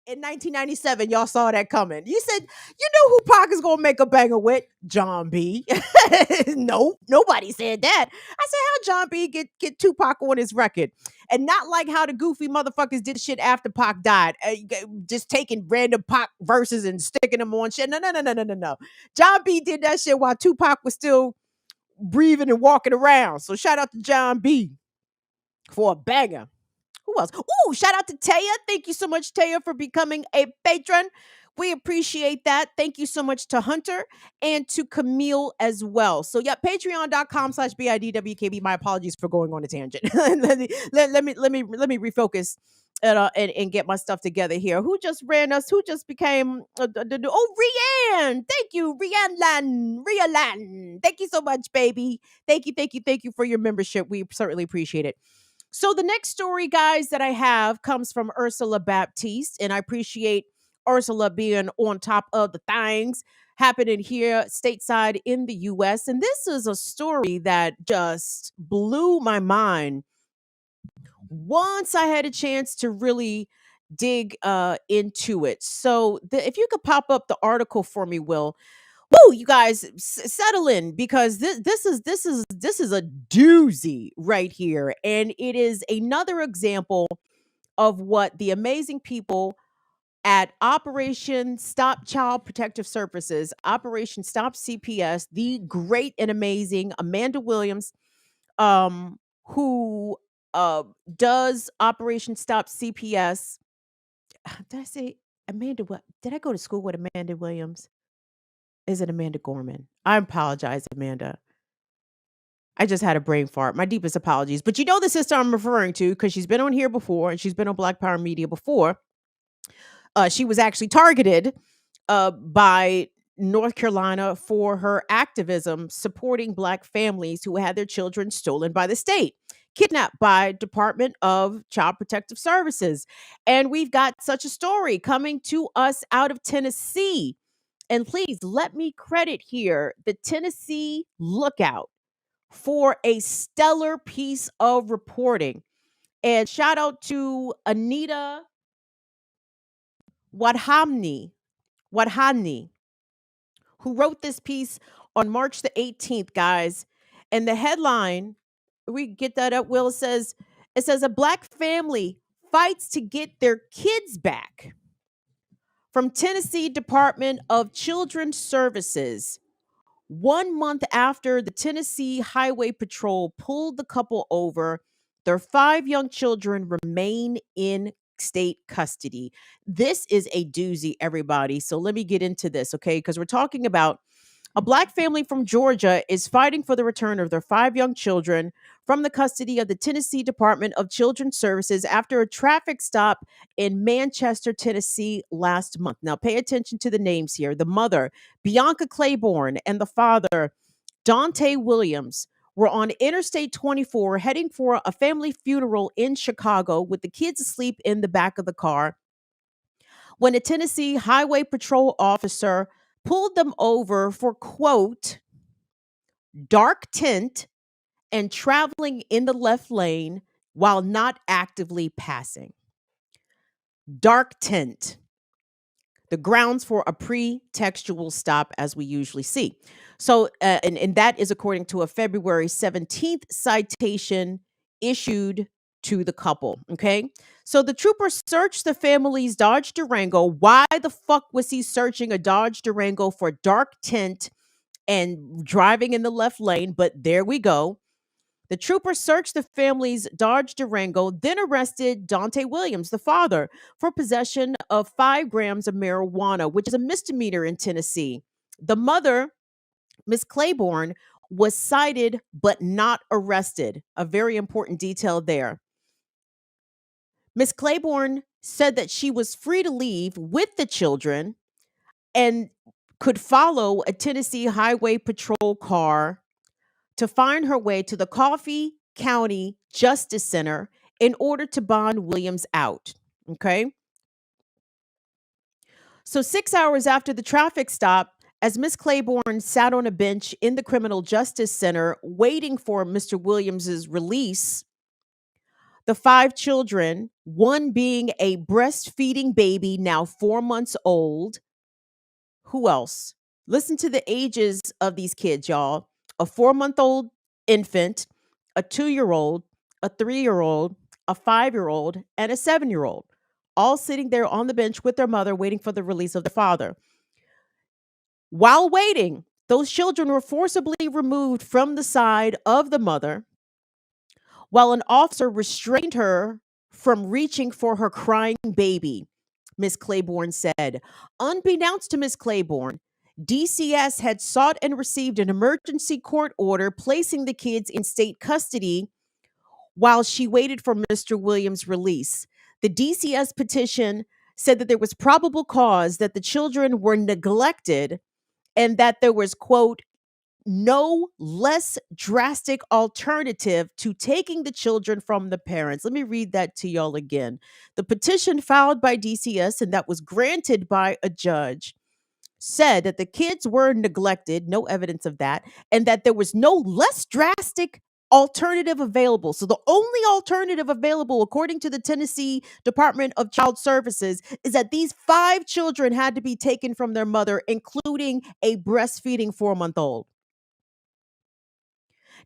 in 1997, y'all saw that coming. You said, you know who Pac is gonna make a banger with? John B. No, nobody said that. I said, how John B get Tupac on his record? And not like how the goofy motherfuckers did shit after Pac died. Just taking random Pac verses and sticking them on shit. No, no, no, no, no, no, no. John B did that shit while Tupac was still breathing and walking around. So shout out to John B for a banger. Who else? Ooh, shout out to Taya. Thank you so much, Taya, for becoming a patron. We appreciate that. Thank you so much to Hunter and to Camille as well. So yeah, patreon.com/BIDWKB. My apologies for going on a tangent. let me refocus and get my stuff together here. Who just ran us? Who just became Rianne. Thank you, Rianne. Thank you so much, baby. Thank you for your membership. We certainly appreciate it. So the next story, guys, that I have comes from Ursula Baptiste, and I appreciate Ursula being on top of the things happening here stateside in the U.S. And this is a story that just blew my mind once I had a chance to really dig into it. So if you could pop up the article for me, Will. Woo, you guys settle in because this is a doozy right here, and it is another example of what the amazing people at Operation Stop Child Protective Services, Operation Stop CPS, the great and amazing Amanda Williams, who does Operation Stop CPS. Did I say Amanda? What did I go to school with Amanda Williams? Is it Amanda Gorman? I apologize, Amanda. I just had a brain fart. My deepest apologies. But you know the sister I'm referring to because she's been on here before and she's been on Black Power Media before. She was actually targeted by North Carolina for her activism supporting Black families who had their children stolen by the state, kidnapped by Department of Child Protective Services. And we've got such a story coming to us out of Tennessee. And please let me credit here the Tennessee Lookout for a stellar piece of reporting. And shout out to Anita Wadhani, who wrote this piece on March the 18th, guys. And the headline, we get that up, Will, it says a Black family fights to get their kids back. From Tennessee Department of Children's Services, 1 month after the Tennessee Highway Patrol pulled the couple over, their 5 young children remain in state custody. This is a doozy, everybody. So let me get into this, okay? Because we're talking about a Black family from Georgia is fighting for the return of their 5 young children from the custody of the Tennessee Department of Children's Services after a traffic stop in Manchester, Tennessee last month. Now, pay attention to the names here. The mother, Bianca Claiborne, and the father, Dante Williams, were on Interstate 24 heading for a family funeral in Chicago with the kids asleep in the back of the car when a Tennessee Highway Patrol officer pulled them over for, quote, dark tint and traveling in the left lane while not actively passing. Dark tint. The grounds for a pretextual stop, as we usually see. So, and that is according to a February 17th citation issued to the couple. Okay. So the trooper searched the family's Dodge Durango. Why the fuck was he searching a Dodge Durango for dark tint and driving in the left lane? But there we go. The trooper searched the family's Dodge Durango, then arrested Dante Williams, the father, for possession of 5 grams of marijuana, which is a misdemeanor in Tennessee. The mother, Miss Claiborne, was cited but not arrested. A very important detail there. Miss Claiborne said that she was free to leave with the children and could follow a Tennessee Highway Patrol car to find her way to the Coffee County Justice Center in order to bond Williams out. Okay. So 6 hours after the traffic stop, as Miss Claiborne sat on a bench in the Criminal Justice Center waiting for Mr. Williams's release, The 5 children, one being a breastfeeding baby, now 4 months old. Who else? Listen to the ages of these kids, y'all. A 4 month old infant, a 2 year old, a 3 year old, a 5 year old, and a 7 year old, all sitting there on the bench with their mother, waiting for the release of the father. While waiting, those children were forcibly removed from the side of the mother while an officer restrained her from reaching for her crying baby, Miss Claiborne said. Unbeknownst to Miss Claiborne, DCS had sought and received an emergency court order placing the kids in state custody while she waited for Mr. Williams' release. The DCS petition said that there was probable cause that the children were neglected and that there was, quote, no less drastic alternative to taking the children from the parents. Let me read that to y'all again. The petition filed by DCS and that was granted by a judge said that the kids were neglected, no evidence of that, and that there was no less drastic alternative available. So the only alternative available, according to the Tennessee Department of Child Services, is that these 5 children had to be taken from their mother, including a breastfeeding 4 month old.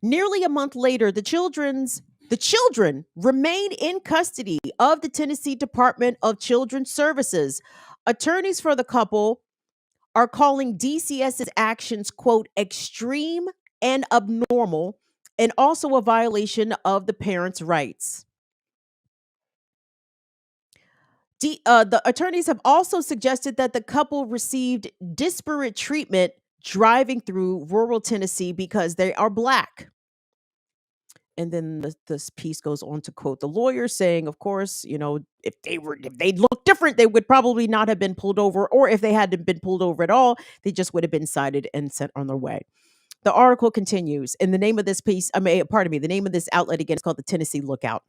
Nearly a month later, the children remain in custody of the Tennessee Department of Children's Services. Attorneys for the couple are calling DCS's actions, quote, extreme and abnormal, and also a violation of the parents' rights. The attorneys have also suggested that the couple received disparate treatment driving through rural Tennessee because they are Black. And then this piece goes on to quote the lawyer saying, of course, if they looked different, they would probably not have been pulled over, or if they hadn't been pulled over at all, they just would have been cited and sent on their way. The article continues, and the name of this piece, the name of this outlet again is called the Tennessee Lookout.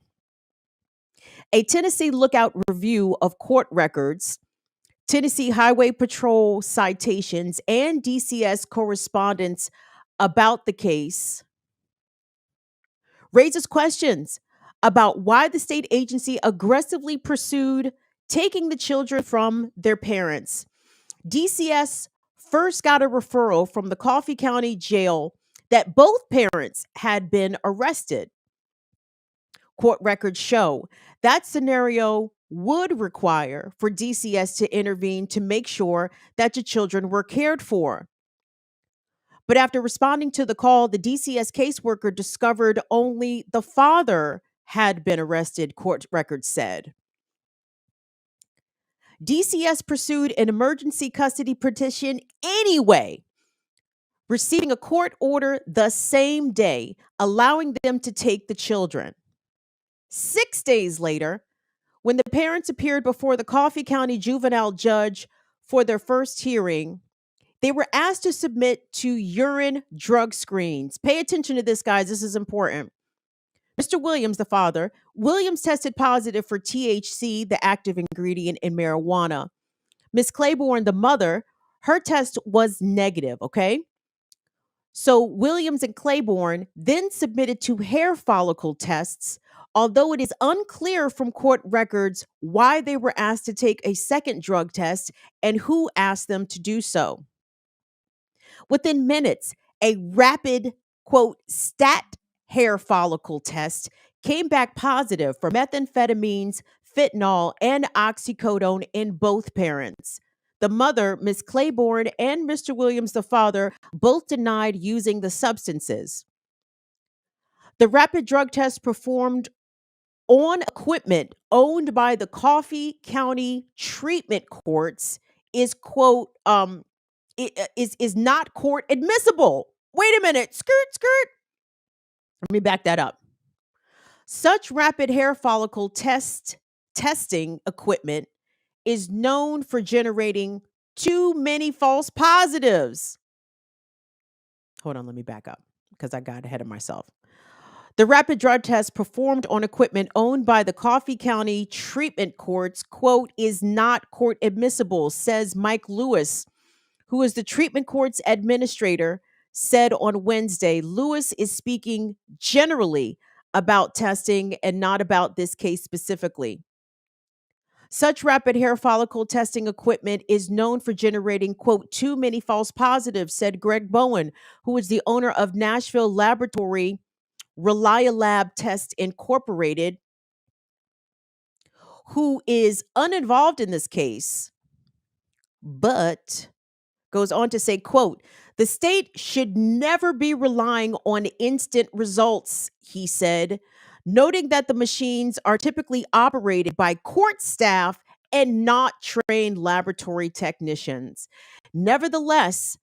A Tennessee Lookout review of court records, Tennessee Highway Patrol citations, and DCS correspondence about the case raises questions about why the state agency aggressively pursued taking the children from their parents. DCS first got a referral from the Coffee County Jail that both parents had been arrested. Court records show that scenario would require for DCS to intervene to make sure that the children were cared for. But after responding to the call, the DCS caseworker discovered only the father had been arrested, court records said. DCS pursued an emergency custody petition anyway, receiving a court order the same day, allowing them to take the children. 6 days later, when the parents appeared before the Coffee County juvenile judge for their first hearing, they were asked to submit to urine drug screens. Pay attention to this, guys. This is important. Mr. Williams, the father, Williams tested positive for THC, the active ingredient in marijuana. Miss Claiborne, the mother, her test was negative, okay? So Williams and Claiborne then submitted to hair follicle tests, although it is unclear from court records why they were asked to take a second drug test and who asked them to do so. Within minutes, a rapid, quote, stat hair follicle test came back positive for methamphetamines, fentanyl, and oxycodone in both parents. The mother, Miss Claiborne, and Mr. Williams, the father, both denied using the substances. The rapid drug test performed on equipment owned by the Coffee County treatment courts is, quote, is not court admissible. Wait a minute. Skirt. Let me back that up. Such rapid hair follicle testing equipment is known for generating too many false positives. Hold on, let me back up because I got ahead of myself. The rapid drug test performed on equipment owned by the Coffee County treatment courts, quote, is not court admissible, says Mike Lewis, who is the treatment court's administrator, said on Wednesday. Lewis is speaking generally about testing and not about this case specifically. Such rapid hair follicle testing equipment is known for generating, quote, too many false positives, said Greg Bowen, who is the owner of Nashville laboratory Relialab Test Incorporated, who is uninvolved in this case, but goes on to say, quote, the state should never be relying on instant results, he said, noting that the machines are typically operated by court staff and not trained laboratory technicians. Nevertheless,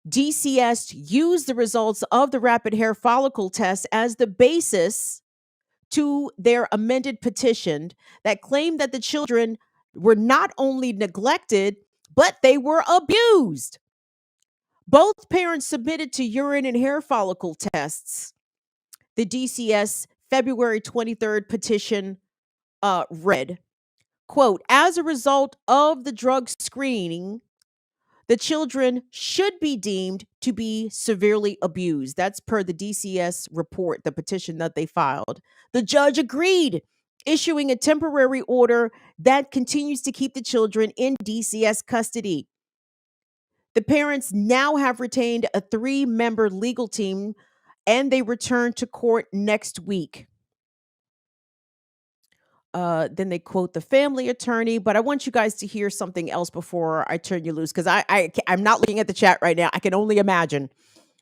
DCS used the results of the rapid hair follicle test as the basis to their amended petition that claimed that the children were not only neglected, but they were abused. Both parents submitted to urine and hair follicle tests. The DCS February 23rd petition read, quote, as a result of the drug screening, the children should be deemed to be severely abused. That's per the DCS report, the petition that they filed. The judge agreed, issuing a temporary order that continues to keep the children in DCS custody. The parents now have retained a 3-member legal team and they return to court next week. Then they quote the family attorney, but I want you guys to hear something else before I turn you loose because I'm not looking at the chat right now. I can only imagine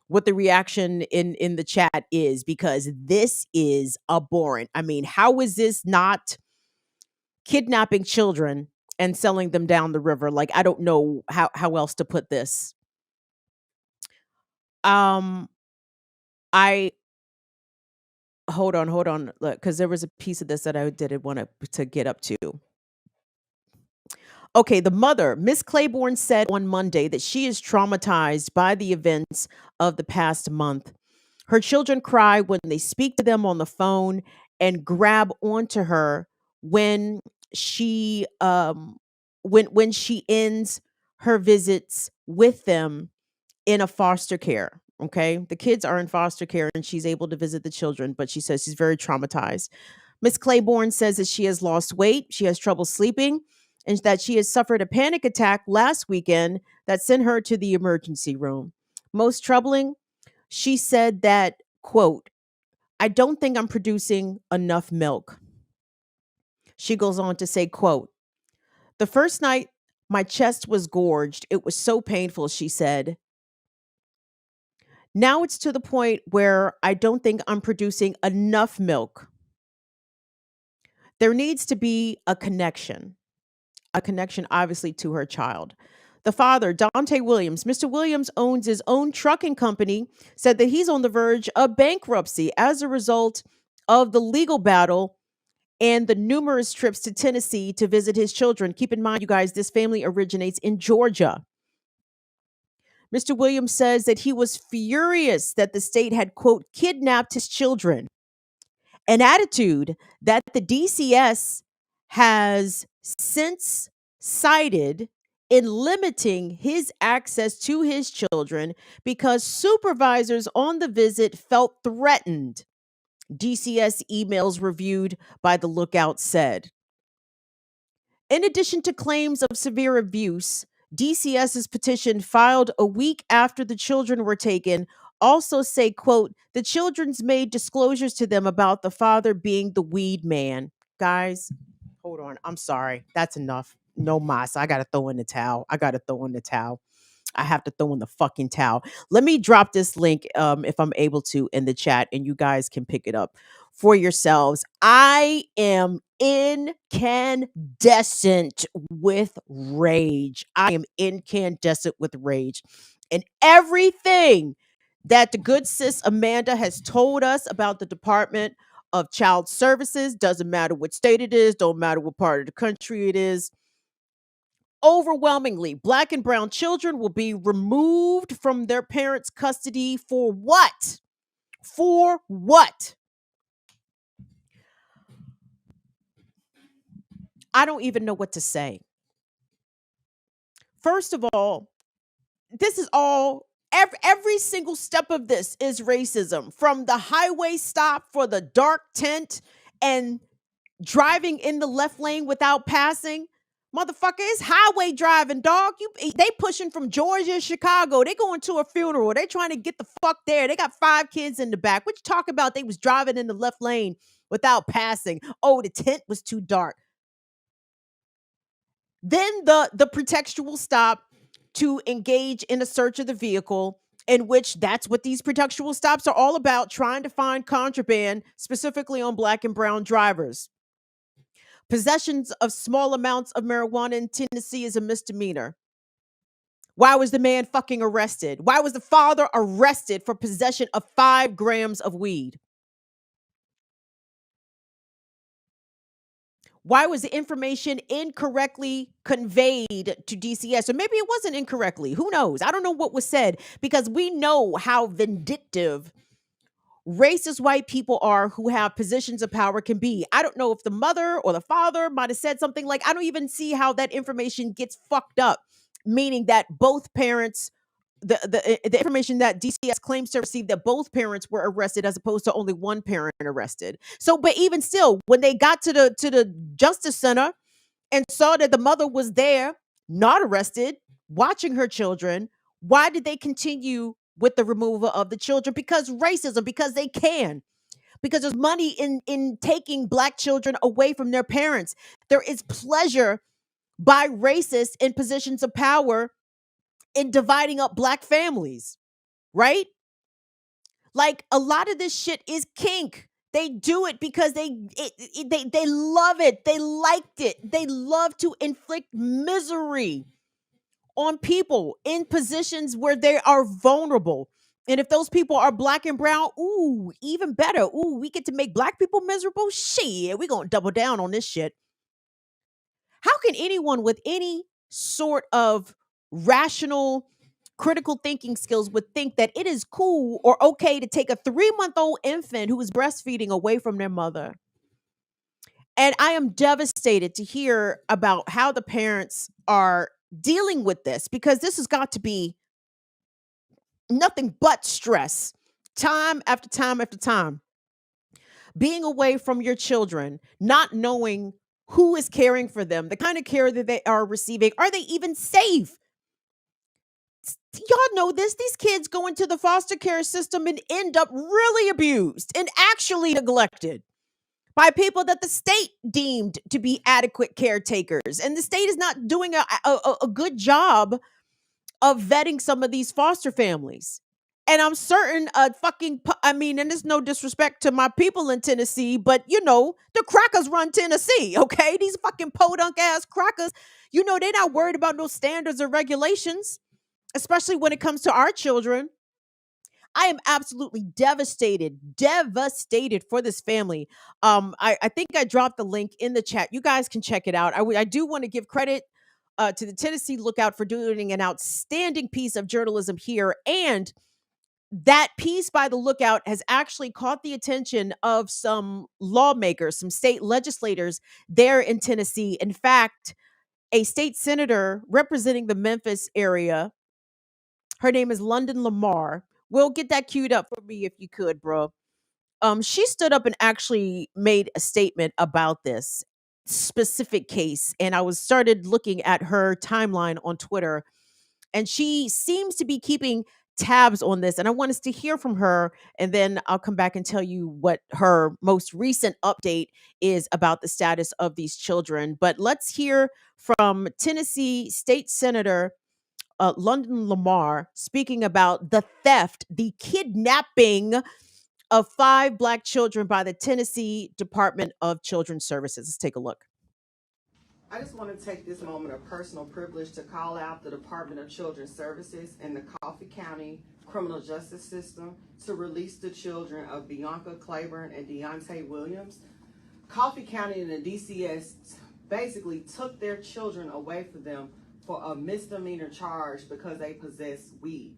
what the reaction in the chat is because this is abhorrent. I mean, how is this not kidnapping children and selling them down the river? Like, I don't know how else to put this. I hold on, look, because there was a piece of this that I didn't want to get up to. Okay, the mother, Miss Claiborne, said on Monday that she is traumatized by the events of the past month. Her children cry when they speak to them on the phone and grab onto her when she when she ends her visits with them in a foster care. Okay, the kids are in foster care and she's able to visit the children, but she says she's very traumatized. Miss Claiborne says that she has lost weight, she has trouble sleeping, and that she has suffered a panic attack last weekend that sent her to the emergency room. Most troubling, she said that, quote, I don't think I'm producing enough milk. She goes on to say, quote, the first night my chest was gorged. It was so painful, she said. Now it's to the point where I don't think I'm producing enough milk. There needs to be a connection obviously to her child. The father, Dante Williams, Mr. Williams owns his own trucking company, said that he's on the verge of bankruptcy as a result of the legal battle and the numerous trips to Tennessee to visit his children. Keep in mind, you guys, this family originates in Georgia. Mr. Williams says that he was furious that the state had, quote, kidnapped his children, an attitude that the DCS has since cited in limiting his access to his children because supervisors on the visit felt threatened. DCS emails reviewed by the Lookout said. In addition to claims of severe abuse, DCS's petition filed a week after the children were taken also say, quote, the children's made disclosures to them about the father being the weed man. Guys, hold on. I'm sorry. That's enough. No mas. I got to throw in the towel. I have to throw in the fucking towel. Let me drop this link if I'm able to in the chat and you guys can pick it up for yourselves. I am incandescent with rage. And everything that the good sis Amanda has told us about the Department of Child Services, doesn't matter what state it is, don't matter what part of the country it is, overwhelmingly, Black and brown children will be removed from their parents' custody for what? For what? I don't even know what to say. First of all, this is all Every single step of this is racism, from the highway stop for the dark tent and driving in the left lane without passing. Motherfucker, it's highway driving, dog. They pushing from Georgia, Chicago. They going to a funeral. They trying to get the fuck there. They got 5 kids in the back. What you talking about? They was driving in the left lane without passing. Oh, the tent was too dark. Then the pretextual stop to engage in a search of the vehicle, in which that's what these pretextual stops are all about, trying to find contraband, specifically on black and brown drivers. Possessions of small amounts of marijuana in Tennessee is a misdemeanor. Why was the man fucking arrested? Why was the father arrested for possession of 5 grams of weed? Why was the information incorrectly conveyed to DCS? Or maybe it wasn't incorrectly. Who knows? I don't know what was said, because we know how vindictive racist white people are who have positions of power can be. I don't know if the mother or the father might have said something like, I don't even see how that information gets fucked up, meaning that both parents, the information that DCS claims to receive, that both parents were arrested as opposed to only one parent arrested. So, but even still, when they got to the justice center and saw that the mother was there, not arrested, watching her children, why did they continue with the removal of the children? Because racism, because they can. Because there's money in taking black children away from their parents. There is pleasure by racists in positions of power in dividing up black families, right? Like, a lot of this shit is kink. They do it because they love it. They liked it. They love to inflict misery on people in positions where they are vulnerable. And if those people are black and brown, ooh, even better. Ooh, we get to make black people miserable. Shit, we gonna double down on this shit. How can anyone with any sort of rational, critical thinking skills would think that it is cool or okay to take a 3-month-old infant who is breastfeeding away from their mother? And I am devastated to hear about how the parents are dealing with this, because this has got to be nothing but stress, time after time after time. Being away from your children, not knowing who is caring for them, the kind of care that they are receiving. Are they even safe? Y'all know this. These kids go into the foster care system and end up really abused and actually neglected by people that the state deemed to be adequate caretakers. And the state is not doing a good job of vetting some of these foster families. And I'm certain and there's no disrespect to my people in Tennessee, but the crackers run Tennessee, okay? These fucking podunk ass crackers, they're not worried about no standards or regulations, especially when it comes to our children. I am absolutely devastated for this family. I think I dropped the link in the chat. You guys can check it out. I do want to give credit to the Tennessee Lookout for doing an outstanding piece of journalism here. And that piece by the Lookout has actually caught the attention of some lawmakers, some state legislators there in Tennessee. In fact, a state senator representing the Memphis area, her name is London Lamar. We'll get that queued up for me if you could, bro. She stood up and actually made a statement about this specific case. And I was started looking at her timeline on Twitter, and she seems to be keeping tabs on this. And I want us to hear from her, and then I'll come back and tell you what her most recent update is about the status of these children. But let's hear from Tennessee State Senator London Lamar speaking about the theft, the kidnapping of 5 black children by the Tennessee Department of Children's Services. Let's take a look. I just want to take this moment of personal privilege to call out the Department of Children's Services and the Coffee County criminal justice system to release the children of Bianca Claiborne and Deontay Williams. Coffee County and the DCS basically took their children away from them for a misdemeanor charge because they possess weed.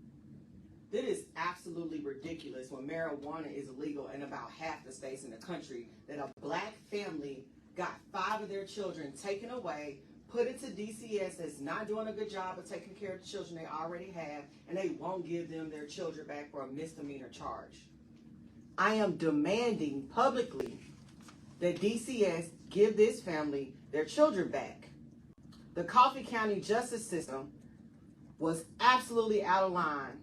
It is absolutely ridiculous when marijuana is illegal in about half the states in the country, that a black family got 5 of their children taken away, put into DCS as not doing a good job of taking care of the children they already have, and they won't give them their children back for a misdemeanor charge. I am demanding publicly that DCS give this family their children back. The Coffee County justice system was absolutely out of line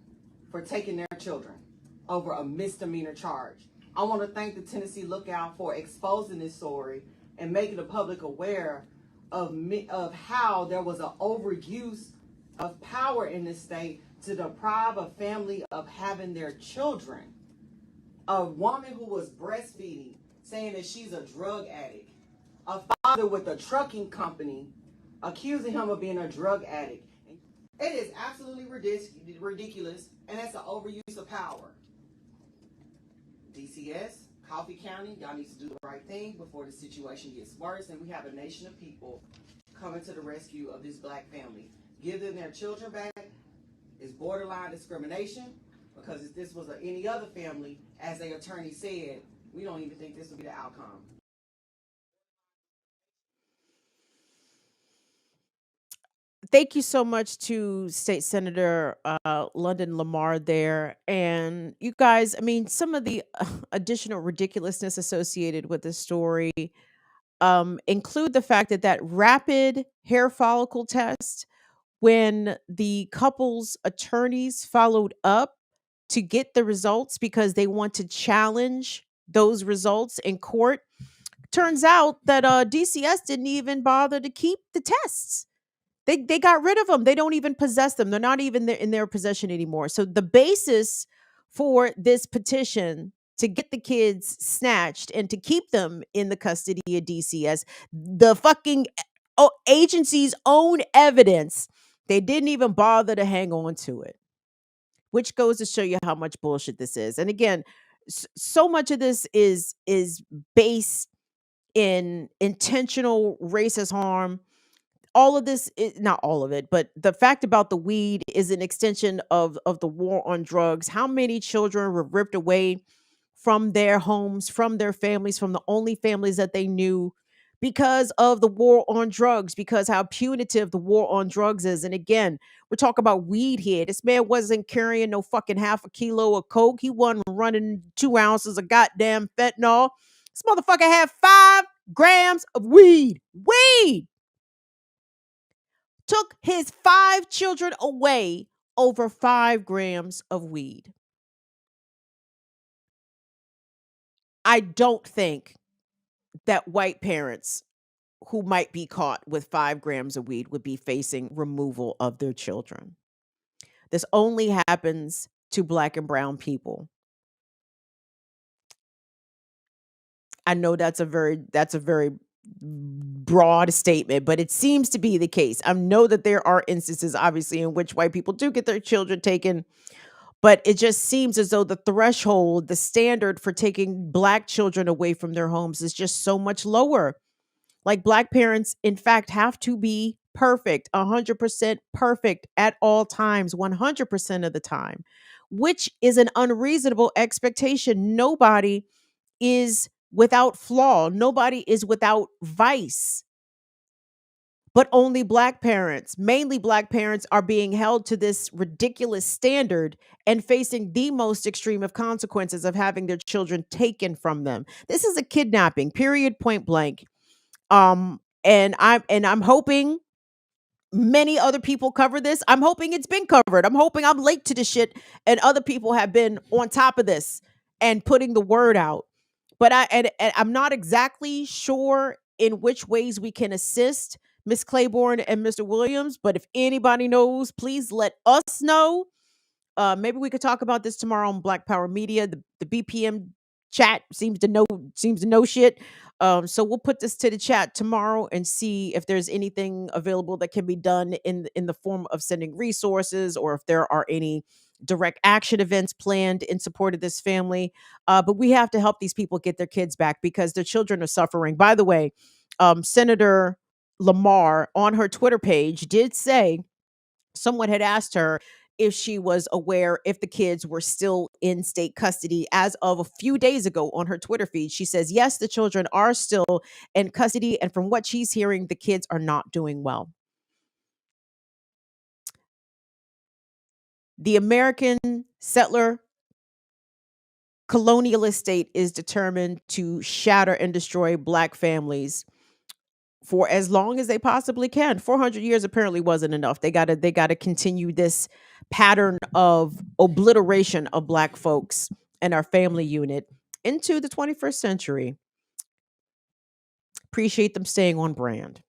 for taking their children over a misdemeanor charge. I want to thank the Tennessee Lookout for exposing this story and making the public aware of how there was an overuse of power in this state to deprive a family of having their children. A woman who was breastfeeding, saying that she's a drug addict. A father with a trucking company accusing him of being a drug addict. It is absolutely ridiculous, and that's an overuse of power. DCS, Coffee County, y'all need to do the right thing before the situation gets worse, and we have a nation of people coming to the rescue of this black family. Give them their children back is borderline discrimination, because if this was any other family, as the attorney said, we don't even think this would be the outcome. Thank you so much to State Senator London Lamar there. And you guys, I mean, some of the additional ridiculousness associated with this story include the fact that that rapid hair follicle test, when the couple's attorneys followed up to get the results because they want to challenge those results in court, turns out that DCS didn't even bother to keep the tests. They got rid of them. They don't even possess them. They're not even in their possession anymore. So the basis for this petition to get the kids snatched and to keep them in the custody of DCS, the fucking agency's own evidence, they didn't even bother to hang on to it, which goes to show you how much bullshit this is. And again, so much of this is based in intentional racist harm. All of this is not all of it, but the fact about the weed is an extension of the war on drugs. How many children were ripped away from their homes, from their families, from the only families that they knew, because of the war on drugs, because how punitive the war on drugs is. And again, we're talking about weed here. This man wasn't carrying no fucking half a kilo of coke. He wasn't running 2 ounces of goddamn fentanyl. This motherfucker had 5 grams of weed. Weed! Took his 5 children away over 5 grams of weed. I don't think that white parents who might be caught with 5 grams of weed would be facing removal of their children. This only happens to black and brown people. I know that's a very broad statement, but it seems to be the case. I know that there are instances, obviously, in which white people do get their children taken, but it just seems as though the threshold, the standard for taking black children away from their homes is just so much lower. Like, black parents, in fact, have to be perfect, 100% perfect at all times, 100% of the time, which is an unreasonable expectation. Nobody is without flaw. Nobody is without vice. But only black parents, mainly black parents, are being held to this ridiculous standard and facing the most extreme of consequences of having their children taken from them. This is a kidnapping, period, point blank. And I'm hoping many other people cover this. I'm hoping it's been covered. I'm hoping I'm late to this shit and other people have been on top of this and putting the word out. But I'm not exactly sure in which ways we can assist Miss Claiborne and Mr. Williams. But if anybody knows, please let us know. Maybe we could talk about this tomorrow on Black Power Media. The BPM chat seems to know shit. So we'll put this to the chat tomorrow and see if there's anything available that can be done in the form of sending resources, or if there are any direct action events planned in support of this family. But we have to help these people get their kids back because their children are suffering. By the way, Senator Lamar on her Twitter page did say someone had asked her if she was aware if the kids were still in state custody as of a few days ago. On her Twitter feed, she says, yes, the children are still in custody. And from what she's hearing, the kids are not doing well. The American settler colonialist state is determined to shatter and destroy Black families for as long as they possibly can. 400 years apparently wasn't enough. They got to continue this pattern of obliteration of Black folks and our family unit into the 21st century. Appreciate them staying on brand.